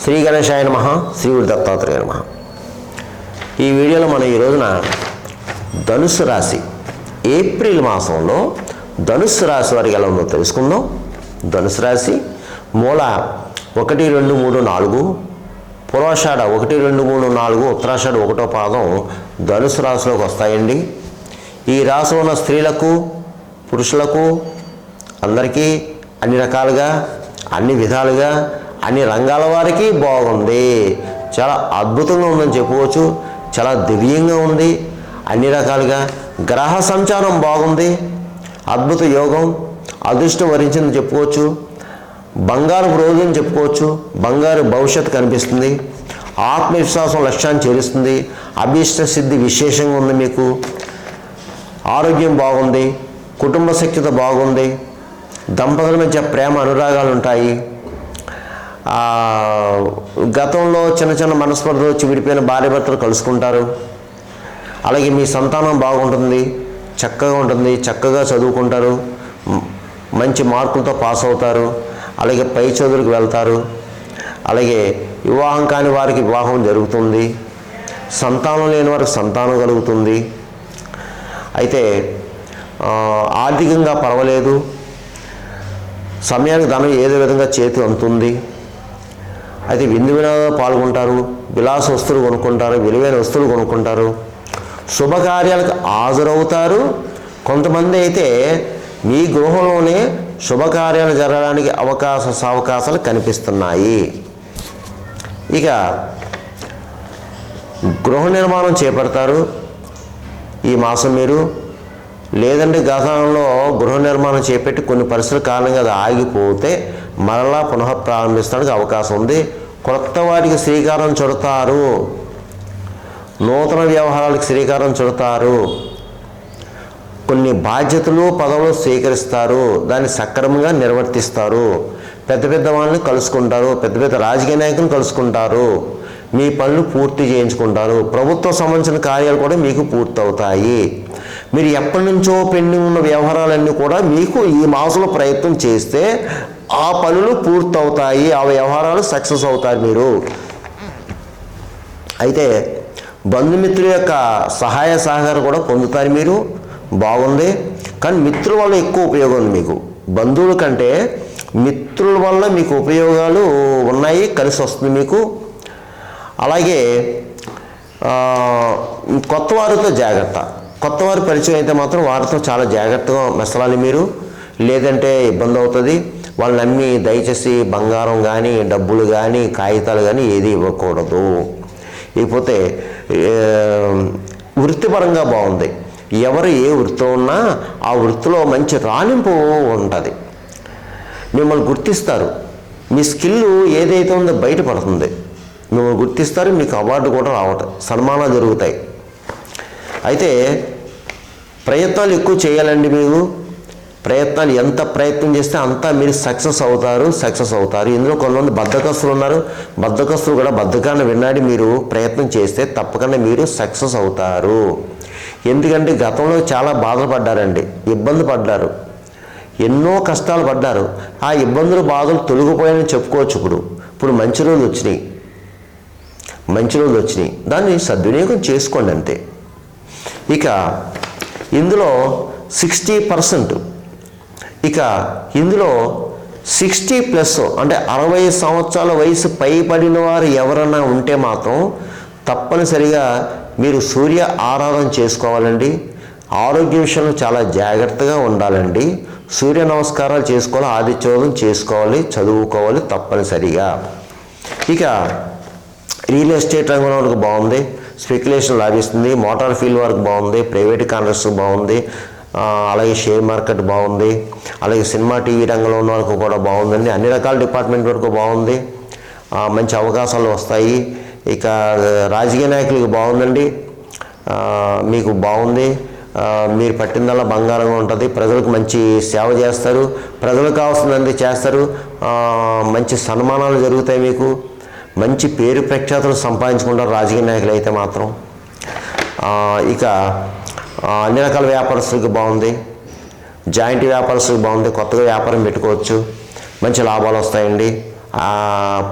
శ్రీ గణేశాయ నమః, శ్రీ గురు దత్తాత్రేయ నమః. ఈ వీడియోలో మనం ఈ రోజున ధనుస్సు రాశి ఏప్రిల్ మాసంలో ధనుస్సు రాశి వారికి ఎలా ఉందో తెలుసుకుందాం. ధనుస్సు రాశి మూల 1, 2, 3, 4, పూర్వాషాఢ 1, 2, 3, 4, ఉత్తరాషాఢ 1వ పాదం ధనుస్సు రాశిలోకి వస్తాయండి. ఈ రాశిలో ఉన్న స్త్రీలకు పురుషులకు అందరికీ అన్ని రకాలుగా అన్ని విధాలుగా అన్ని రంగాల వారికి బాగుంది. చాలా అద్భుతంగా ఉందని చెప్పుకోవచ్చు. చాలా దివ్యంగా ఉంది. అన్ని రకాలుగా గ్రహ సంచారం బాగుంది. అద్భుత యోగం, అదృష్టం వరించిందని చెప్పుకోవచ్చు. బంగారు రోజు అని చెప్పుకోవచ్చు. బంగారు భవిష్యత్తు కనిపిస్తుంది. ఆత్మవిశ్వాసం లక్ష్యాన్ని చేరుస్తుంది. అభీష్ట సిద్ధి విశేషంగా ఉంది. మీకు ఆరోగ్యం బాగుంది. కుటుంబ శక్తితో బాగుంది. దంపతుల మధ్య ప్రేమ అనురాగాలు ఉంటాయి. గతంలో చిన్న చిన్న మనస్పర్ధలు వచ్చి విడిపోయిన భార్యాభర్తలు కలుసుకుంటారు. అలాగే మీ సంతానం బాగుంటుంది, చక్కగా ఉంటుంది, చక్కగా చదువుకుంటారు, మంచి మార్కులతో పాస్ అవుతారు. అలాగే పై చదువులకు వెళ్తారు. అలాగే వివాహం కాని వారికి వివాహం జరుగుతుంది. సంతానం లేని వారికి సంతానం కలుగుతుంది. అయితే ఆర్థికంగా పర్వాలేదు. సమయానికి ధనం ఏదో విధంగా చేతి అందుతుంది. అయితే విందు వినోదాలు పాల్గొంటారు. విలాస వస్తువులు కొనుక్కుంటారు. విలువైన వస్తువులు కొనుక్కుంటారు. శుభకార్యాలకు హాజరవుతారు. కొంతమంది అయితే మీ గృహంలోనే శుభకార్యాలు జరగడానికి అవకాశాలు కనిపిస్తున్నాయి. ఇక గృహ నిర్మాణం చేపడతారు ఈ మాసం మీరు. లేదంటే గతంలో గృహ నిర్మాణం చేపట్టి కొన్ని పరిస్థితుల కారణంగా అది ఆగిపోతే మరలా పునః ప్రారంభించడానికి అవకాశం ఉంది. కొత్త వాటికి శ్రీకారం చుడతారు. నూతన వ్యవహారాలకు శ్రీకారం చుడతారు. కొన్ని బాధ్యతలు పదవులు స్వీకరిస్తారు. దాన్ని సక్రమంగా నిర్వర్తిస్తారు. పెద్ద పెద్ద వాళ్ళని కలుసుకుంటారు. పెద్ద పెద్ద రాజకీయ నాయకులను కలుసుకుంటారు. మీ పనులు పూర్తి చేయించుకుంటారు. ప్రభుత్వం సంబంధించిన కార్యాలు కూడా మీకు పూర్తవుతాయి. మీరు ఎప్పటి నుంచో పెండింగ్ ఉన్న వ్యవహారాలన్నీ కూడా మీకు ఈ మాసంలో ప్రయత్నం చేస్తే ఆ పనులు పూర్తవుతాయి. ఆ వ్యవహారాలు సక్సెస్ అవుతారు మీరు. అయితే బంధుమిత్రుల యొక్క సహాయ సహకారం కూడా పొందుతారు మీరు. బాగుంది. కానీ మిత్రుల వల్ల ఎక్కువ ఉపయోగం ఉంది మీకు. బంధువుల కంటే మిత్రుల వల్ల మీకు ఉపయోగాలు ఉన్నాయి. కలిసి వస్తుంది మీకు. అలాగే కొత్త వారితో జాగ్రత్త. కొత్త వారి పరిచయం అయితే మాత్రం వారితో చాలా జాగ్రత్తగా మెసలాలి మీరు. లేదంటే ఇబ్బంది అవుతుంది. వాళ్ళు నమ్మి దయచేసి బంగారం కానీ డబ్బులు కానీ కాగితాలు కానీ ఏది ఇవ్వకూడదు. ఇకపోతే వృత్తిపరంగా బాగుంది. ఎవరు ఏ వృత్తిలో ఉన్నా ఆ వృత్తిలో మంచి రాణింపు ఉంటుంది. మిమ్మల్ని గుర్తిస్తారు. మీ స్కిల్ ఏదైతే ఉందో బయటపడుతుంది. మిమ్మల్ని గుర్తిస్తారు. మీకు అవార్డు కూడా రావటం, సన్మానాలు జరుగుతాయి. అయితే ప్రయత్నాలు ఎక్కువ చేయాలండి. మీరు ప్రయత్నాలు ఎంత ప్రయత్నం చేస్తే అంతా మీరు సక్సెస్ అవుతారు. ఇందులో కొంతమంది బద్ధకస్తులు ఉన్నారు. బద్ధకస్తులు కూడా బద్ధకాన్ని విన్నాడి మీరు ప్రయత్నం చేస్తే తప్పకుండా మీరు సక్సెస్ అవుతారు. ఎందుకంటే గతంలో చాలా బాధలు పడ్డారండి, ఇబ్బంది పడ్డారు, ఎన్నో కష్టాలు పడ్డారు. ఆ ఇబ్బందులు బాధలు తొలగిపోయాయని చెప్పుకోవచ్చు. ఇప్పుడు మంచి రోజులు వచ్చినాయి. దాన్ని సద్వినియోగం చేసుకోండి అంతే. ఇక ఇందులో 60%, ఇక ఇందులో 60+ అంటే 60 సంవత్సరాల వయసు పైబడిన వారు ఎవరన్నా ఉంటే మాత్రం తప్పనిసరిగా మీరు సూర్య ఆరాధన చేసుకోవాలండి. ఆరోగ్య విషయంలో చాలా జాగ్రత్తగా ఉండాలండి. సూర్య నమస్కారాలు చేసుకోవాలి. ఆదిత్యోదయం చేసుకోవాలి. చదువుకోవాలి తప్పనిసరిగా. ఇక రియల్ ఎస్టేట్ రంగంలో వరకు బాగుంది. స్పెక్యులేషన్ లాభిస్తుంది. మోటార్ ఫీల్డ్ వరకు బాగుంది. ప్రైవేట్ కాంట్రాక్ట్స్ బాగుంది. అలాగే షేర్ మార్కెట్ బాగుంది. అలాగే సినిమా టీవీ రంగంలో ఉన్న వరకు కూడా బాగుందండి. అన్ని రకాల డిపార్ట్మెంట్ వరకు బాగుంది. మంచి అవకాశాలు వస్తాయి. ఇక రాజకీయ నాయకులకు బాగుందండి. మీకు బాగుంది. మీరు పట్టిందల్లా బంగారంగా ఉంటుంది. ప్రజలకు మంచి సేవ చేస్తారు. ప్రజలకు కావాల్సిందంతా చేస్తారు. మంచి సన్మానాలు జరుగుతాయి. మీకు మంచి పేరు ప్రఖ్యాతులు సంపాదించుకుంటారు రాజకీయ నాయకులు అయితే మాత్రం. ఇక అన్ని రకాల వ్యాపారస్తులకు బాగుంది. జాయింట్ వ్యాపారస్తులకు బాగుంది. కొత్తగా వ్యాపారం పెట్టుకోవచ్చు. మంచి లాభాలు వస్తాయండి.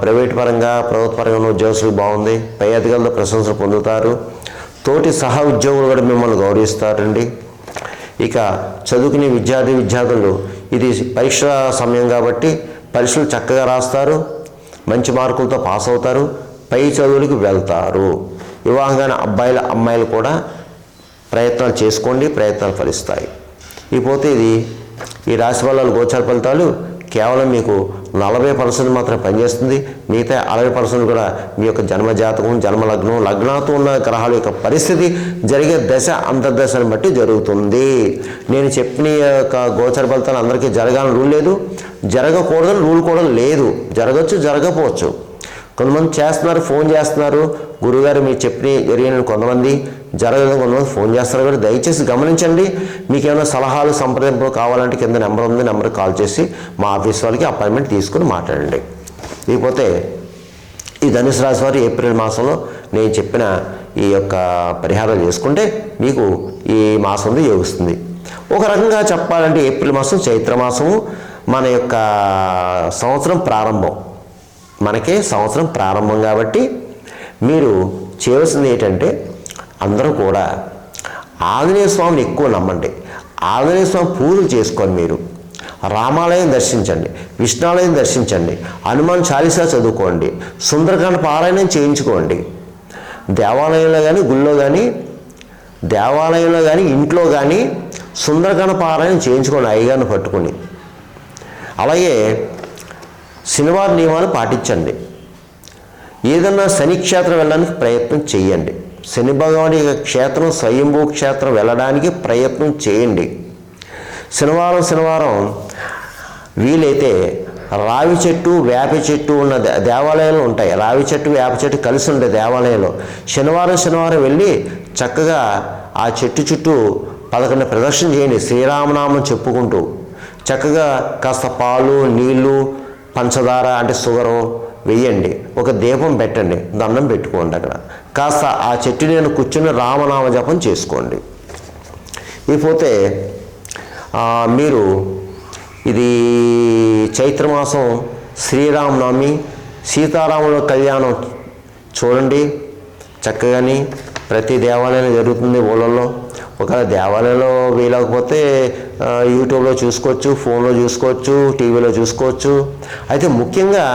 ప్రైవేట్ పరంగా ప్రభుత్వ పరంగా ఉద్యోగస్తులు బాగుంది, పై అధికారులతో ప్రశంసలు పొందుతారు, తోటి సహా ఉద్యోగులు కూడా మిమ్మల్ని గౌరవిస్తారండి. ఇక చదువుకునే విద్యార్థులు ఇది పరీక్ష సమయం కాబట్టి పరీక్షలు చక్కగా రాస్తారు, మంచి మార్కులతో పాస్ అవుతారు, పై చదువులకు వెళ్తారు. వివాహంగానే అమ్మాయిలు కూడా ప్రయత్నాలు చేసుకోండి, ప్రయత్నాలు ఫలిస్తాయి. ఇకపోతే ఈ రాశి ఫలాలు గోచార ఫలితాలు కేవలం మీకు 40% మాత్రం పనిచేస్తుంది. మిగతా 60% కూడా మీ యొక్క జన్మజాతకం, జన్మలగ్నం, లగ్నాతో ఉన్న గ్రహాల యొక్క పరిస్థితి, జరిగే దశ అంతర్దశను బట్టి జరుగుతుంది. నేను చెప్పిన యొక్క గోచార ఫలితాలు అందరికీ జరగాలని రూల్ లేదు, జరగకూడదని రూల్ కూడా లేదు. జరగచ్చు, జరగకపోవచ్చు. కొంతమంది చేస్తున్నారు, ఫోన్ చేస్తున్నారు, గురువుగారు మీరు చెప్పిన జరిగిన కొంతమంది, జరగదని కొంతమంది ఫోన్ చేస్తారు. కాబట్టి దయచేసి గమనించండి. మీకు ఏమైనా సలహాలు, సంప్రదింపులు కావాలంటే కింద నెంబర్ ఉంది, నెంబర్కి కాల్ చేసి మా ఆఫీస్ వాళ్ళకి అపాయింట్మెంట్ తీసుకుని మాట్లాడండి. ఇకపోతే ఈ ధనుసు రాశి వారు ఏప్రిల్ మాసంలో నేను చెప్పిన ఈ యొక్క పరిహారాలు చేసుకుంటే మీకు ఈ మాసం యోగిస్తుంది. ఒక రకంగా చెప్పాలంటే ఏప్రిల్ మాసం చైత్రమాసము మన యొక్క సంవత్సరం ప్రారంభం, మనకే సంవత్సరం ప్రారంభం కాబట్టి మీరు చేయవలసింది ఏంటంటే అందరూ కూడా ఆంజనేయ స్వామిని ఎక్కువ నమ్మండి. ఆంజనేయ స్వామి పూజలు చేసుకోండి. మీరు రామాలయం దర్శించండి, విష్ణాలయం దర్శించండి, హనుమాన్ చాలీసా చదువుకోండి, సుందరకాండ పారాయణం చేయించుకోండి. దేవాలయంలో కానీ గుళ్ళో కానీ, దేవాలయంలో కానీ ఇంట్లో కానీ సుందరకాండ పారాయణం చేయించుకోండి అయ్యగారిని పట్టుకుని. అలాగే శనివారం నియమాలు పాటించండి. ఏదన్నా శని క్షేత్రం వెళ్ళడానికి ప్రయత్నం చేయండి. శని భగవాని యొక్క క్షేత్రం, స్వయంభూ క్షేత్రం వెళ్ళడానికి ప్రయత్నం చేయండి. శనివారం వీలైతే రావి చెట్టు, వేప చెట్టు ఉన్న దేవాలయాలు ఉంటాయి. రావి చెట్టు, వేప చెట్టు కలిసి ఉండే దేవాలయంలో శనివారం వెళ్ళి చక్కగా ఆ చెట్టు చుట్టూ 11 ప్రదక్షిణ చేయండి. శ్రీరామనామం చెప్పుకుంటూ చక్కగా కాస్త పాలు, నీళ్లు, పంచదార అంటే షుగరు వెయ్యండి. ఒక దీపం పెట్టండి, దండం పెట్టుకోండి. అక్కడ కాస్త ఆ చెట్టు నేను కూర్చుని రామనామ జపం చేసుకోండి. ఇకపోతే మీరు ఇది చైత్రమాసం శ్రీరామనవమి, సీతారాముల కళ్యాణం చూడండి. చక్కగాని ప్రతి దేవాలయంలో జరుగుతుంది ఊళ్ళల్లో. ఒకవేళ దేవాలయంలో వీలకపోతే యూట్యూబ్లో చూసుకోవచ్చు, ఫోన్లో చూసుకోవచ్చు, టీవీలో చూసుకోవచ్చు. అయితే ముఖ్యంగా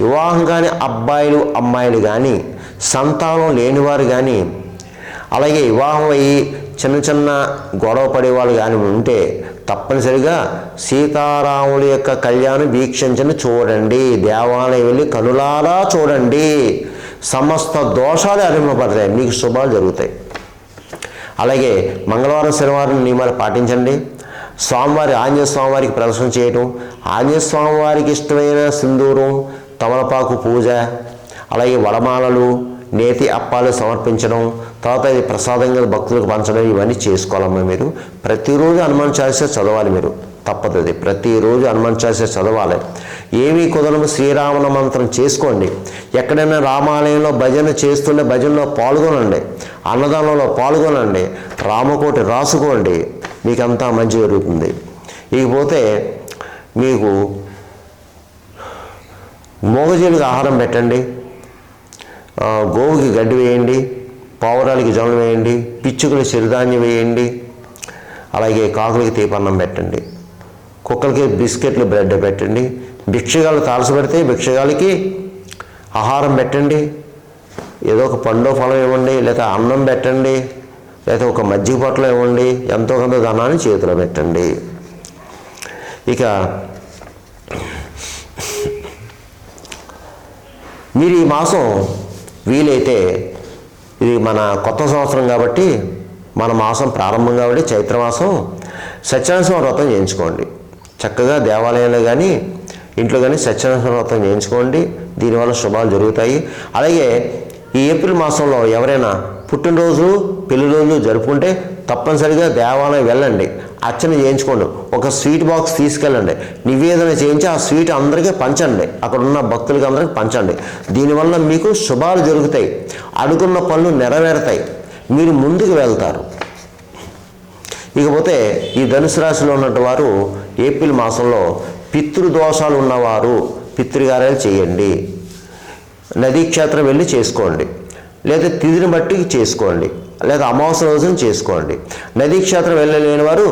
వివాహం కాని అబ్బాయిలు, అమ్మాయిలు కానీ, సంతానం లేనివారు కానీ, అలాగే వివాహం అయ్యి చిన్న గొడవ పడేవాళ్ళు కానీ ఉంటే తప్పనిసరిగా సీతారాముల యొక్క కళ్యాణం వీక్షించని చూడండి. దేవాలయం వెళ్ళి కనులారా చూడండి. సమస్త దోషాలు అరిమపడతాయి, మీకు శుభాలు జరుగుతాయి. అలాగే మంగళవారం, శనివారం నియమాలు పాటించండి. ఆంజనేయ స్వామివారికి ప్రదర్శన చేయటం, ఆంజనేయ స్వామివారికి ఇష్టమైన సింధూరం, తమలపాకు పూజ, అలాగే వడమాలలు, నేతి అప్పాలు సమర్పించడం, తర్వాత ఇది ప్రసాదంగా భక్తులకు పంచడం, ఇవన్నీ చేసుకోవాలమ్మా. మీరు ప్రతిరోజు హనుమాన్ చాలీసా చదవాలి. మీరు తప్పదు, ప్రతిరోజు హనుమాన్ చాలీసా చదవాలి. ఏమీ కుదరము శ్రీరామన మంత్రం చేసుకోండి. ఎక్కడైనా రామాలయంలో భజన చేస్తుండే భజనలో పాల్గొనండి, అన్నదానంలో పాల్గొనండి, రామకోటి రాసుకోండి, మీకంతా మంచి జరుగుతుంది. ఇకపోతే మీకు మూగజీవులకు ఆహారం పెట్టండి, గోవుకి గడ్డి వేయండి, పావురాలకి జొన్నలు వేయండి, పిచ్చుకలు చిరుధాన్యం వేయండి, అలాగే కాకులకి తీపన్నం పెట్టండి, కుక్కలకి బిస్కెట్లు, బ్రెడ్ పెట్టండి. భిక్షగాళ్ళు తారసపెడితే భిక్షగాలకి ఆహారం పెట్టండి. ఏదో ఒక పండో ఫలం ఇవ్వండి, లేదా అన్నం పెట్టండి, లేదా ఒక మజ్జిగ పొట్లం ఇవ్వండి. ఎంతో కొంత ధనాన్ని చేతిలో పెట్టండి. ఇక మీరు ఈ మాసం వీలైతే, ఇది మన కొత్త సంవత్సరం కాబట్టి, మన మాసం ప్రారంభం కాబట్టి చైత్రమాసం, సత్యనారాయణ వ్రతం చేయించుకోండి. చక్కగా దేవాలయంలో కానీ ఇంట్లో కానీ సత్యనారాయణ వ్రతం చేయించుకోండి. దీనివల్ల శుభాలు జరుగుతాయి. అలాగే ఈ ఏప్రిల్ మాసంలో ఎవరైనా పుట్టినరోజు, పెళ్లి రోజులు జరుపుకుంటే తప్పనిసరిగా దేవాలయం వెళ్ళండి, అర్చన చేయించుకోండి. ఒక స్వీట్ బాక్స్ తీసుకెళ్ళండి, నివేదన చేయించి ఆ స్వీట్ అందరికీ పంచండి, అక్కడ ఉన్న భక్తులకి అందరికీ పంచండి. దీనివల్ల మీకు శుభాలు జరుగుతాయి, అనుకున్న పనులు నెరవేరుతాయి, మీరు ముందుకు వెళ్తారు. ఇకపోతే ఈ ధనుసు రాశిలో ఉన్నట్టు వారు ఏప్రిల్ మాసంలో పితృదోషాలు ఉన్నవారు, పితృకార్యాలు చేయండి. నదీ క్షేత్రం వెళ్ళి చేసుకోండి, లేదా తిథిని బట్టి చేసుకోండి, లేదా అమావాస్య రోజున చేసుకోండి. నదీ క్షేత్రం వెళ్ళలేని వారు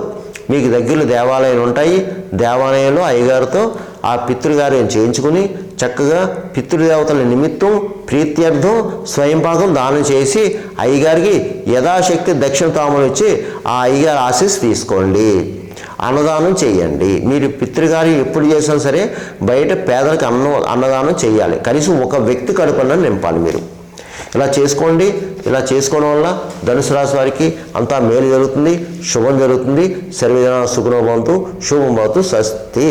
మీకు దగ్గరలో దేవాలయాలు ఉంటాయి, దేవాలయంలో అయ్యగారితో ఆ పితృకార్యం చేయించుకుని చక్కగా పితృదేవతల నిమిత్తం ప్రీత్యర్థం స్వయంపాకం దానం చేసి అయ్యగారికి యథాశక్తి దక్షిణ తాములు ఇచ్చి ఆ అయ్యగారి ఆశీస్ తీసుకోండి. అన్నదానం చేయండి. మీరు పితృకార్యం ఎప్పుడు చేసినా సరే బయట పేదలకు అన్నదానం చేయాలి. కనీసం ఒక వ్యక్తి కడుపున నింపాలి. మీరు ఇలా చేసుకోండి. ఇలా చేసుకోవడం వల్ల ధనుసు రాశి వారికి అంతా మేలు జరుగుతుంది, శుభం జరుగుతుంది. సర్వేజన సుఖనో భవంతు, శుభం భవతు, స్వస్తి.